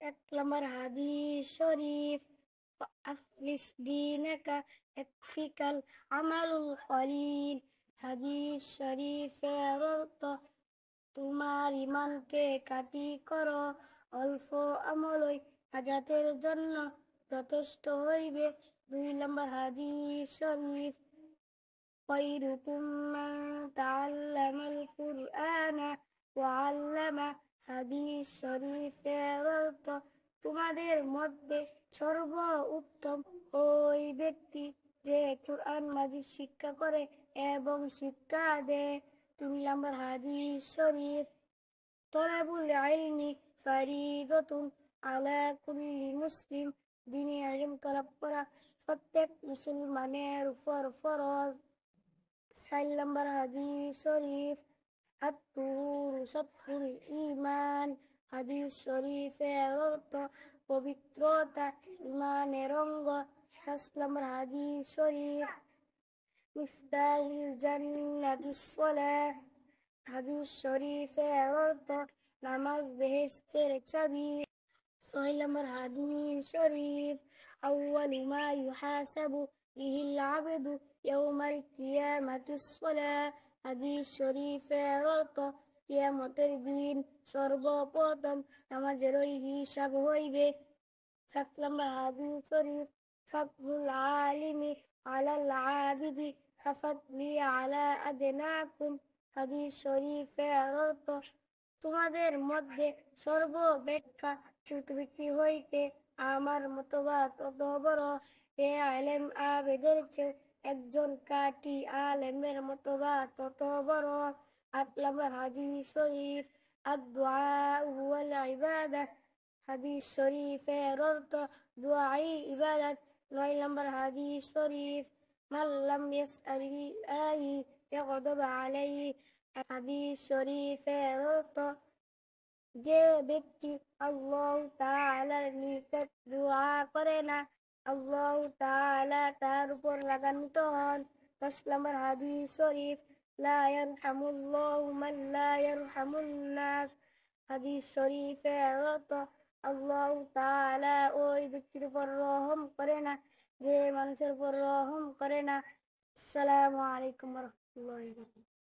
এক নম্বর হাদিস শরীফ, আফলিস দীনাকা ইয়াকফিকাল আমালুল কলিল। হাদিস শরীফের অর্থ, তোমার ইমানকে কাটি করো, অল্প আমলই হাজাতের জন্য যথেষ্ট হইবে। 2 নম্বর হাদিস শরীফ, খায়রুকুম মান তাআল্লামাল কুরআনা ওয়া আল্লামা। হাদিস শরীফের অর্থ, তোমাদের মধ্যে সর্ব উত্তম ওই ব্যক্তি যে কুরআন মাজিদ শিক্ষা করে এবং শিক্ষা দেয়। 3 নম্বর হাদিস শরীফ, তলাবুল ইলমি ফারিদাতুন আলা কুল্লি মুসলিম। দ্বীনি ইলম তলব করা প্রত্যেক মুসলমানের উপর ফরজ। 4 নম্বর হাদিস শরীফ, আত-তুহুর শাতরুল ঈমান। হাদিস শরীফের অর্থ, পবিত্রতা ঈমানের অঙ্গ। 5 নম্বর হাদিস শরীফ, মিফতাহুল জান্নাতিস সালাহ। হাদিস শরীফের অর্থ, নামাজ বেহেশতের চাবি। 6 নম্বর হাদিস শরীফ, আউয়ালু মা ইউহাসাবু বিহিল আবদু ইয়াউমাল কিয়ামাতিস সালাহ। হাদিস শরীফের অর্থ, কিয়ামতের দিন সর্বপ্রথম নামাজেরই হিসাব হইবে। 7 নম্বর হাদিস শরীফ, ফাদলুল আলিমি আলাল আবিদি কাফাদলি আলা আদনাকুম। হাদিস শরীফের অর্থ, তোমাদের মধ্যে সর্বাপেক্ষা ছোট ব্যক্তি হইতে আমার মতবাদ তত বড়। এ আলেম আবেদের চেয়ে একজন কাটি আলেমের মতবাদ তত বড়। 8 নম্বর হাদিস শরীফ, আদ-দুআ ওয়াল ইবাদাহ। হাদিস শরীফের অর্থ, দুআই ইবাদত। 9 নম্বর হাদিস শরীফ, মান লাম ইয়াসআলিল্লাহি ইয়াগদাব আলাইহি। হাদিস শরীফের অর্থ, যে ব্যক্তি আল্লাহ তাআলার নিকট দোয়া করে না, আল্লাহ তাআলা তার উপর রাগান্বিত হন। 10 নম্বর হাদিস শরীফ, লা ইয়ারহামুল্লাহু মান লা ইয়ারহামুন নাস। হাদিস শরীফের অর্থ, আল্লাহ তাআলা ওই ব্যক্তির উপর রহম করে না যে মানুষের উপর রহম করে না। আসসালামু আলাইকুম ওয়া রাহমাতুল্লাহি ওয়া বারাকাতুহু।